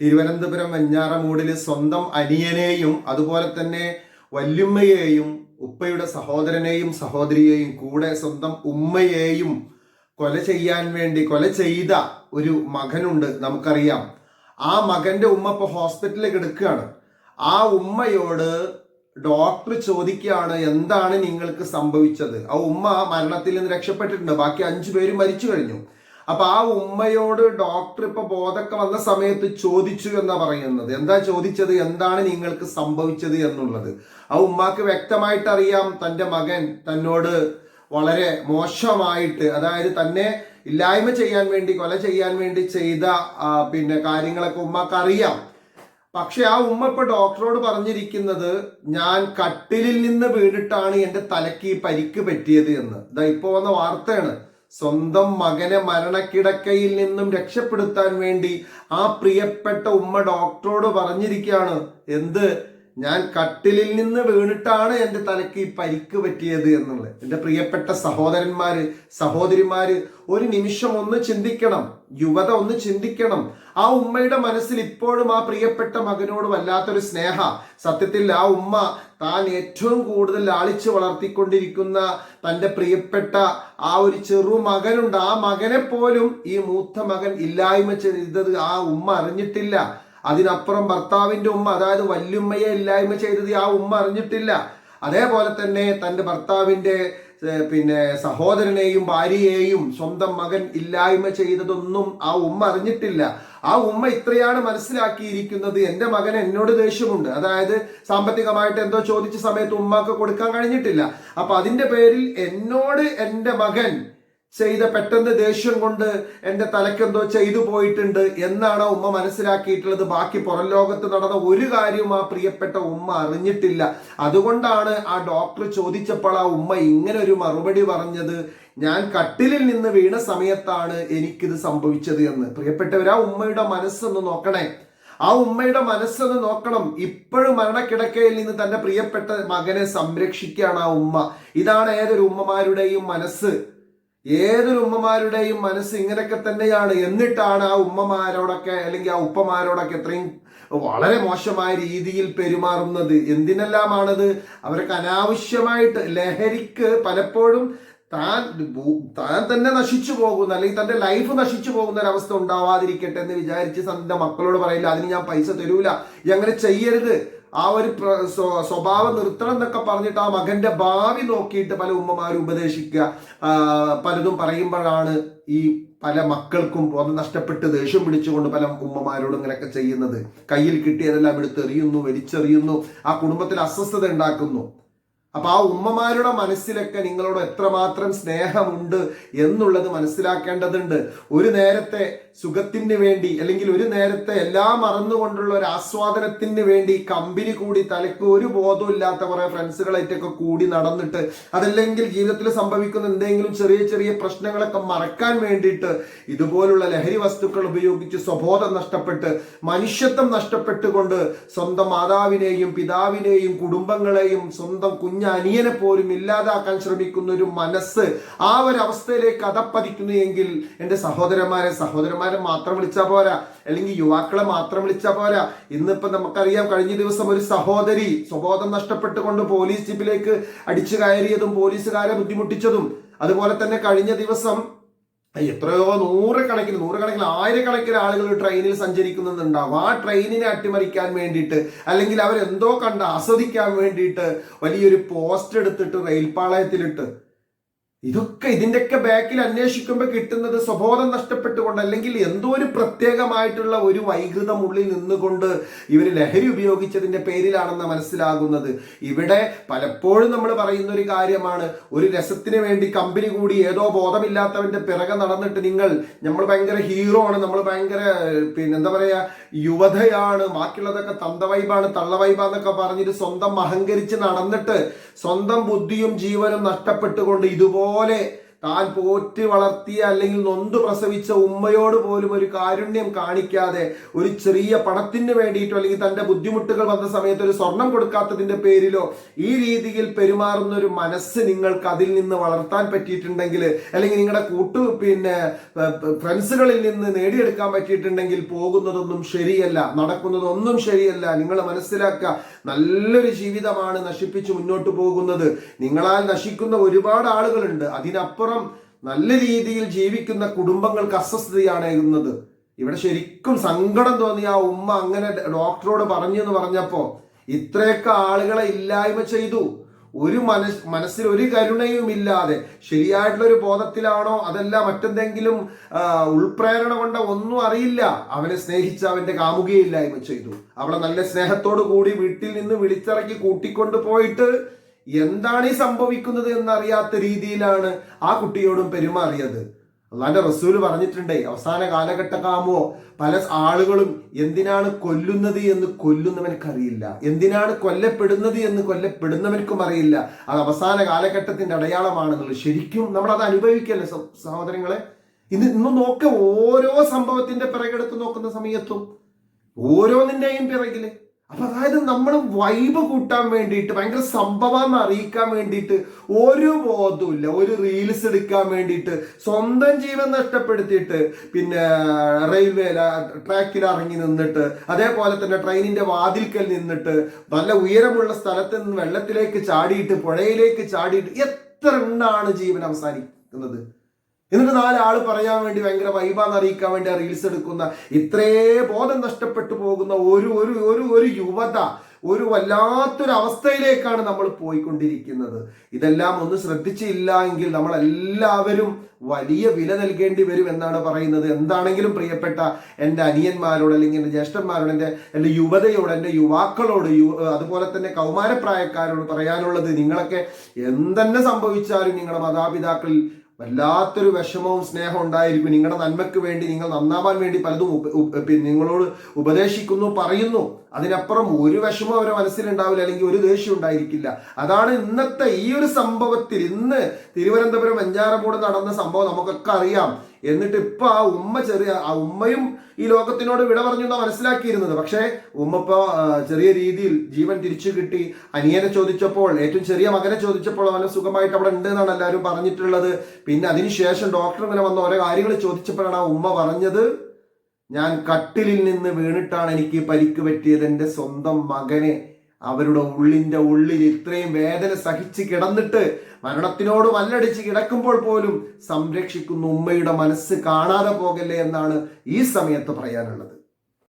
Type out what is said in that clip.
തിരുവനന്തപുരം വെഞ്ഞാറമൂടില് സ്വന്തം അനിയനെയും അതുപോലെ തന്നെ വല്യുമ്മയെയും ഉപ്പയുടെ സഹോദരനെയും സഹോദരിയെയും കൂടെ സ്വന്തം ഉമ്മയെയും കൊല ചെയ്ത ഒരു മകനുണ്ട്, നമുക്കറിയാം. ആ മകന്റെ ഉമ്മ ഇപ്പൊ ഹോസ്പിറ്റലിൽ കിടക്കുകയാണ്. ആ ഉമ്മയോട് ഡോക്ടർ ചോദിക്കുകയാണ്, എന്താണ് നിങ്ങൾക്ക് സംഭവിച്ചത്? ആ ഉമ്മ മരണത്തിൽ നിന്ന് രക്ഷപ്പെട്ടിട്ടുണ്ട്, ബാക്കി 5 പേര് മരിച്ചു കഴിഞ്ഞു. അപ്പൊ ആ ഉമ്മയോട് ഡോക്ടർ ഇപ്പൊ ബോധമൊക്കെ വന്ന സമയത്ത് ചോദിച്ചു എന്നാ പറയുന്നത്. എന്താ ചോദിച്ചത്? എന്താണ് നിങ്ങൾക്ക് സംഭവിച്ചത് എന്നുള്ളത്. ആ ഉമ്മാക്ക് വ്യക്തമായിട്ട് അറിയാം തന്റെ മകൻ തന്നോട് വളരെ മോശമായിട്ട്, അതായത് തന്നെ ഇല്ലായ്മ ചെയ്യാൻ വേണ്ടി, കൊല ചെയ്യാൻ വേണ്ടി ചെയ്ത കാര്യങ്ങളൊക്കെ ഉമ്മാക്ക് അറിയാം. പക്ഷെ ആ ഉമ്മ ഇപ്പൊ ഡോക്ടറോട് പറഞ്ഞിരിക്കുന്നത്, ഞാൻ കട്ടിലിൽ നിന്ന് വീണിട്ടാണ് എന്റെ തലയ്ക്ക് ഈ പരിക്ക് പറ്റിയത് എന്ന്. ഇതാ ഇപ്പൊ വന്ന വാർത്തയാണ്. സ്വന്തം മകനെ മരണക്കിടക്കയിൽ നിന്നും രക്ഷപ്പെടുത്താൻ വേണ്ടി ആ പ്രിയപ്പെട്ട ഉമ്മ ഡോക്ടറോട് പറഞ്ഞിരിക്കുകയാണ്, എന്ത്, ഞാൻ കട്ടിലിൽ നിന്ന് വീണിട്ടാണ് എൻ്റെ തലയ്ക്ക് ഈ പരിക്ക് പറ്റിയത് എന്നുള്ളത്. എൻ്റെ പ്രിയപ്പെട്ട സഹോദരന്മാര്, സഹോദരിമാര്, ഒരു നിമിഷം ഒന്ന് ചിന്തിക്കണം, യുവത ഒന്ന് ചിന്തിക്കണം. ആ ഉമ്മയുടെ മനസ്സിൽ ഇപ്പോഴും ആ പ്രിയപ്പെട്ട മകനോട് വല്ലാത്തൊരു സ്നേഹ. സത്യത്തിൽ ആ ഉമ്മ താൻ ഏറ്റവും കൂടുതൽ ലാളിച്ച് വളർത്തിക്കൊണ്ടിരിക്കുന്ന തൻ്റെ പ്രിയപ്പെട്ട ആ ഒരു ചെറു മകനുണ്ട്. ആ മകനെ പോലും ഈ മൂത്ത മകൻ ഇല്ലായ്മ ചെയ്തത് ആ ഉമ്മ അറിഞ്ഞിട്ടില്ല. അതിനപ്പുറം ഭർത്താവിന്റെ ഉമ്മ, അതായത് വല്യുമ്മയെ ഇല്ലായ്മ ചെയ്തത് ആ ഉമ്മ അറിഞ്ഞിട്ടില്ല. അതേപോലെ തന്നെ തൻ്റെ ഭർത്താവിന്റെ സഹോദരനെയും ഭാര്യയെയും സ്വന്തം മകൻ ഇല്ലായ്മ ചെയ്തതൊന്നും ആ ഉമ്മ അറിഞ്ഞിട്ടില്ല. ആ ഉമ്മ ഇത്രയാണ് മനസ്സിലാക്കിയിരിക്കുന്നത്, എൻ്റെ മകൻ എന്നോട് ദേഷ്യമുണ്ട്. അതായത് സാമ്പത്തികമായിട്ട് എന്തോ ചോദിച്ച സമയത്ത് ഉമ്മാക്ക് കൊടുക്കാൻ കഴിഞ്ഞിട്ടില്ല. അപ്പൊ അതിന്റെ പേരിൽ എന്നോട് എൻ്റെ മകൻ ചെയ്ത പെട്ടെന്ന് ദേഷ്യം കൊണ്ട് എൻ്റെ തലക്കെന്തോ ചെയ്തു പോയിട്ടുണ്ട് എന്നാണ് ഉമ്മ മനസ്സിലാക്കിയിട്ടുള്ളത്. ബാക്കി പുറം ലോകത്ത് നടന്ന ഒരു കാര്യവും ആ പ്രിയപ്പെട്ട ഉമ്മ അറിഞ്ഞിട്ടില്ല. അതുകൊണ്ടാണ് ആ ഡോക്ടർ ചോദിച്ചപ്പോൾ ആ ഉമ്മ ഇങ്ങനെ ഒരു മറുപടി പറഞ്ഞത്, ഞാൻ കട്ടിലിൽ നിന്ന് വീണ സമയത്താണ് എനിക്കിത് സംഭവിച്ചത് എന്ന്. പ്രിയപ്പെട്ടവർ, ആ ഉമ്മയുടെ മനസ്സൊന്ന് നോക്കണേ. ആ ഉമ്മയുടെ മനസ്സൊന്ന് നോക്കണം. ഇപ്പോഴും മരണക്കിടക്കയിൽ നിന്ന് തന്റെ പ്രിയപ്പെട്ട മകനെ സംരക്ഷിക്കുകയാണ് ആ ഉമ്മ. ഇതാണ് ഏതൊരു ഉമ്മമാരുടെയും മനസ്സ്. ഏതൊരു ഉമ്മമാരുടെയും മനസ്സ് ഇങ്ങനെയൊക്കെ തന്നെയാണ്. എന്നിട്ടാണ് ആ ഉമ്മമാരോടൊക്കെ അല്ലെങ്കിൽ ആ ഉപ്പമാരോടൊക്കെ എത്രയും വളരെ മോശമായ രീതിയിൽ പെരുമാറുന്നത്. എന്തിനെല്ലാമാണത്? അവർക്ക് അനാവശ്യമായിട്ട് ലഹരിക്ക് പലപ്പോഴും താൻ തന്നെ നശിച്ചു പോകുന്ന, അല്ലെങ്കിൽ തന്റെ ലൈഫ് നശിച്ചു പോകുന്ന ഒരവസ്ഥ ഉണ്ടാവാതിരിക്കട്ടെ എന്ന് വിചാരിച്ച് തന്റെ മക്കളോട് പറയില്ല, അതിന് ഞാൻ പൈസ തരൂല, അങ്ങനെ ചെയ്യരുത്, ആ ഒരു സ്വഭാവം നിർത്തണം എന്നൊക്കെ പറഞ്ഞിട്ട് ആ മകന്റെ ഭാവി നോക്കിയിട്ട് പല ഉമ്മമാരും ഉപദേശിക്കുക, പലതും പറയുമ്പോഴാണ് ഈ പല മക്കൾക്കും ബോധം നഷ്ടപ്പെട്ട് ദേഷ്യം പിടിച്ചുകൊണ്ട് പല ഉമ്മമാരോടും ഇങ്ങനെയൊക്കെ ചെയ്യുന്നത്. കയ്യിൽ കിട്ടിയതെല്ലാം എടുത്തെറിയുന്നു, വലിച്ചെറിയുന്നു, ആ കുടുംബത്തിൽ അസ്വസ്ഥത ഉണ്ടാക്കുന്നു. അപ്പൊ ആ ഉമ്മമാരുടെ മനസ്സിലൊക്കെ നിങ്ങളോട് എത്രമാത്രം സ്നേഹമുണ്ട് എന്നുള്ളത് മനസ്സിലാക്കേണ്ടതുണ്ട്. ഒരു നേരത്തെ സുഖത്തിന് വേണ്ടി, അല്ലെങ്കിൽ ഒരു നേരത്തെ എല്ലാം മറന്നുകൊണ്ടുള്ള ഒരു ആസ്വാദനത്തിന് വേണ്ടി കമ്പനി കൂടി തലയ്ക്ക് ഒരു ബോധവും ഇല്ലാത്ത കുറെ ഫ്രണ്ട്സുകളായിട്ടൊക്കെ കൂടി നടന്നിട്ട്, അതല്ലെങ്കിൽ ജീവിതത്തിൽ സംഭവിക്കുന്ന എന്തെങ്കിലും ചെറിയ ചെറിയ പ്രശ്നങ്ങളൊക്കെ മറക്കാൻ വേണ്ടിയിട്ട് ഇതുപോലുള്ള ലഹരി വസ്തുക്കൾ ഉപയോഗിച്ച് സ്വബോധം നഷ്ടപ്പെട്ട് മനുഷ്യത്വം നഷ്ടപ്പെട്ടുകൊണ്ട് സ്വന്തം മാതാവിനെയും പിതാവിനെയും കുടുംബങ്ങളെയും സ്വന്തം അനിയനെ പോലും ഇല്ലാതാക്കാൻ ശ്രമിക്കുന്ന ഒരു മനസ്സ്, ആ ഒരു അവസ്ഥയിലേക്ക് അതപ്പതിക്കുന്നു എങ്കിൽ എൻ്റെ സഹോദരന്മാരെ മാത്രം വിളിച്ചാൽ പോരാ, അല്ലെങ്കിൽ യുവാക്കളെ മാത്രം വിളിച്ചാൽ പോരാ. ഇന്നിപ്പോ നമുക്കറിയാം, കഴിഞ്ഞ ദിവസം ഒരു സഹോദരി സ്വബോധം നഷ്ടപ്പെട്ടുകൊണ്ട് പോലീസ് ജീപ്പിലേക്ക് അടിച്ചു കയറിയതും പോലീസുകാരെ ബുദ്ധിമുട്ടിച്ചതും, അതുപോലെ തന്നെ കഴിഞ്ഞ ദിവസം എത്രയോ നൂറുകണക്കിന് ആയിരക്കണക്കിന് ആളുകൾ ട്രെയിനിൽ സഞ്ചരിക്കുന്നുണ്ടാവും. ആ ട്രെയിനിനെ അട്ടിമറിക്കാൻ വേണ്ടിയിട്ട്, അല്ലെങ്കിൽ അവരെന്തോ കണ്ട് ആസ്വദിക്കാൻ വേണ്ടിയിട്ട് വലിയൊരു പോസ്റ്റ് എടുത്തിട്ട് റെയിൽപാളയത്തിലിട്ട്, ഇതിന്റെയൊക്കെ ബാക്കിൽ അന്വേഷിക്കുമ്പോൾ കിട്ടുന്നത് സ്വബോധം നഷ്ടപ്പെട്ടുകൊണ്ട്, അല്ലെങ്കിൽ എന്തോ ഒരു പ്രത്യേകമായിട്ടുള്ള ഒരു വൈകൃതം ഉള്ളിൽ നിന്നുകൊണ്ട് ഇവർ ലഹരി ഉപയോഗിച്ചതിന്റെ പേരിലാണെന്ന് മനസ്സിലാകുന്നത്. ഇവിടെ പലപ്പോഴും നമ്മൾ പറയുന്ന ഒരു കാര്യമാണ്, ഒരു രസത്തിന് വേണ്ടി കമ്പനി കൂടി ഏതോ ബോധമില്ലാത്തവന്റെ പിറകെ നടന്നിട്ട് നമ്മൾ ഭയങ്കര ഹീറോ ആണ്, നമ്മൾ ഭയങ്കര എന്താ പറയാ യുവതയാണ്, ബാക്കിയുള്ളതൊക്കെ തന്തവൈബാണ്, തള്ളവൈബാന്നൊക്കെ പറഞ്ഞിട്ട് സ്വന്തം അഹങ്കരിച്ച് നടന്നിട്ട് സ്വന്തം ബുദ്ധിയും ജീവനും നഷ്ടപ്പെട്ടുകൊണ്ട് ഇതുപോലെ താൻ പോറ്റി വളർത്തിയ അല്ലെങ്കിൽ നൊന്ത് പ്രസവിച്ച ഉമ്മയോട് പോലും ഒരു കാരുണ്യം കാണിക്കാതെ, ഒരു ചെറിയ പണത്തിന് വേണ്ടിയിട്ടോ അല്ലെങ്കിൽ തന്റെ ബുദ്ധിമുട്ടുകൾ വന്ന സമയത്ത് ഒരു സ്വർണം കൊടുക്കാത്തതിന്റെ പേരിലോ ഈ രീതിയിൽ പെരുമാറുന്ന ഒരു മനസ്സ് നിങ്ങൾക്ക് അതിൽ നിന്ന് വളർത്താൻ പറ്റിയിട്ടുണ്ടെങ്കിൽ, അല്ലെങ്കിൽ നിങ്ങളുടെ ഫ്രണ്ട്സുകളിൽ നിന്ന് നേടിയെടുക്കാൻ പറ്റിയിട്ടുണ്ടെങ്കിൽ പോകുന്നതൊന്നും ശരിയല്ല, നടക്കുന്നതൊന്നും ശരിയല്ല. നിങ്ങൾ മനസ്സിലാക്കുക, നല്ലൊരു ജീവിതമാണ് നശിപ്പിച്ച് മുന്നോട്ട് പോകുന്നത്. നിങ്ങളാൽ നശിക്കുന്ന ഒരുപാട് ആളുകളുണ്ട്. അതിനപ്പുറം നല്ല രീതിയിൽ ജീവിക്കുന്ന കുടുംബങ്ങൾക്ക് അസ്വസ്ഥതയാണ് ഏകുന്നത്. ഇവിടെ ശരിക്കും സങ്കടം തോന്നി ആ ഉമ്മ അങ്ങനെ ഡോക്ടറോട് പറഞ്ഞു എന്ന് പറഞ്ഞപ്പോ. ഇത്രയൊക്കെ ആളുകളെ ഇല്ലായ്മ ചെയ്തു. ഒരു മനസ്സിൽ ഒരു കരുണയും ഇല്ലാതെ, ശരിയായിട്ടുള്ള ഒരു ബോധത്തിലാണോ അതല്ല മറ്റെന്തെങ്കിലും ഉൾപ്രേരണ കൊണ്ട ഒന്നും അറിയില്ല, അവനെ സ്നേഹിച്ച അവന്റെ കാമുകിയെ ഇല്ലായ്മ ചെയ്തു. അവളെ നല്ല സ്നേഹത്തോടു കൂടി വീട്ടിൽ നിന്ന് വിളിച്ചിറക്കി കൂട്ടിക്കൊണ്ടു പോയിട്ട് എന്താണ് ഈ സംഭവിക്കുന്നത് എന്നറിയാത്ത രീതിയിലാണ് ആ കുട്ടിയോടും പെരുമാറിയത്. അള്ളാന്റെ റസൂല് പറഞ്ഞിട്ടുണ്ടേ, അവസാന കാലഘട്ടമാകുമ്പോ പല ആളുകളും എന്തിനാണ് കൊല്ലുന്നത് എന്ന് കൊല്ലുന്നവനക്കറിയില്ല, എന്തിനാണ് കൊല്ലപ്പെടുന്നത് എന്ന് കൊല്ലപ്പെടുന്നവനക്കും അറിയില്ല. അത് അവസാന കാലഘട്ടത്തിന്റെ അടയാളമാണെന്നുള്ളത് ശരിക്കും നമ്മൾ അത് അനുഭവിക്കല്ലേ സഹോദരങ്ങളെ. ഇന്ന് നോക്ക, ഓരോ സംഭവത്തിന്റെ പിറകെടുത്ത് നോക്കുന്ന സമയത്തും ഓരോന്നിന്റെയും പിറകില്. അപ്പൊ അതായത് നമ്മൾ വൈബ് കൂട്ടാൻ വേണ്ടിയിട്ട്, ഭയങ്കര സംഭവം അറിയിക്കാൻ വേണ്ടിയിട്ട് ഒരു ബോധവുമില്ല, ഒരു റീൽസ് എടുക്കാൻ വേണ്ടിയിട്ട് സ്വന്തം ജീവൻ നഷ്ടപ്പെടുത്തിയിട്ട് റെയിൽവേ ട്രാക്കിൽ ഇറങ്ങി നിന്നിട്ട്, അതേപോലെ തന്നെ ട്രെയിനിന്റെ വാതിൽക്കൽ നിന്നിട്ട്, നല്ല ഉയരമുള്ള സ്ഥലത്ത് നിന്ന് വെള്ളത്തിലേക്ക് ചാടിയിട്ട്, പുഴയിലേക്ക് ചാടിയിട്ട്, എത്ര എണ്ണാണ് ജീവൻ അവസാനിക്കുന്നത്. എന്നിട്ട് 4 ആള് പറയാൻ വേണ്ടി ഭയങ്കര വൈബാന്ന് അറിയിക്കാൻ വേണ്ടി ആ റീൽസ് എടുക്കുന്ന, ഇത്രേ ബോധം നഷ്ടപ്പെട്ടു പോകുന്ന ഒരു യുവത, ഒരു വല്ലാത്തൊരു അവസ്ഥയിലേക്കാണ് നമ്മൾ പോയിക്കൊണ്ടിരിക്കുന്നത്. ഇതെല്ലാം ഒന്ന് ശ്രദ്ധിച്ചില്ല എങ്കിൽ നമ്മളെല്ലാവരും വലിയ വില നൽകേണ്ടി വരും എന്നാണ് പറയുന്നത്. എന്താണെങ്കിലും പ്രിയപ്പെട്ട എൻ്റെ അനിയന്മാരോട്, അല്ലെങ്കിൽ എൻ്റെ ജ്യേഷ്ഠന്മാരോട്, എൻ്റെ യുവതയോട്, എൻ്റെ യുവാക്കളോട്, അതുപോലെ തന്നെ കൗമാരപ്രായക്കാരോട് പറയാനുള്ളത്, നിങ്ങളൊക്കെ എന്തെന്നെ സംഭവിച്ചാലും നിങ്ങളുടെ മാതാപിതാക്കളിൽ വല്ലാത്തൊരു വിഷമവും സ്നേഹം ഉണ്ടായിരിക്കും. നിങ്ങളുടെ നന്മയ്ക്ക് വേണ്ടി, നിങ്ങൾ നന്നാവാൻ വേണ്ടി പലതും നിങ്ങളോട് ഉപദേശിക്കുന്നു, പറയുന്നു. അതിനപ്പുറം ഒരു വിഷമം അവരുടെ മനസ്സിലുണ്ടാവില്ല, അല്ലെങ്കിൽ ഒരു ദേഷ്യം ഉണ്ടായിരിക്കില്ല. അതാണ് ഇന്നത്തെ ഈ ഒരു സംഭവത്തിൽ, ഇന്ന് തിരുവനന്തപുരം വെഞ്ഞാറമൂട് നടന്ന സംഭവം നമുക്കൊക്കെ അറിയാം. എന്നിട്ട് ഇപ്പൊ ആ ഉമ്മയും ഈ ലോകത്തിനോട് വിട പറഞ്ഞു എന്നാ മനസ്സിലാക്കിയിരുന്നത്. പക്ഷേ ഉമ്മ ഇപ്പൊ ചെറിയ രീതിയിൽ ജീവൻ തിരിച്ചു കിട്ടി. അനിയനെ ചോദിച്ചപ്പോൾ, ഏറ്റവും ചെറിയ മകനെ ചോദിച്ചപ്പോൾ അവനെ സുഖമായിട്ട് അവിടെ ഉണ്ട് എന്നാണ് എല്ലാവരും പറഞ്ഞിട്ടുള്ളത്. പിന്നെ അതിനുശേഷം ഡോക്ടർ ഇങ്ങനെ വന്ന ഓരോ കാര്യങ്ങൾ ചോദിച്ചപ്പോഴാണ് ആ ഉമ്മ പറഞ്ഞത്, ഞാൻ കട്ടിലിൽ നിന്ന് വീണിട്ടാണ് എനിക്ക് പരിക്ക് പറ്റിയത്. എൻ്റെ സ്വന്തം മകനെ അവരുടെ ഉള്ളിൽ ഇത്രയും വേദന സഹിച്ച് കിടന്നിട്ട്, മരണത്തിനോട് മല്ലടിച്ച് കിടക്കുമ്പോൾ പോലും സംരക്ഷിക്കുന്ന ഉമ്മയുടെ മനസ്സ് കാണാതെ പോകല്ലേ എന്നാണ് ഈ സമയത്ത് പറയാനുള്ളത്.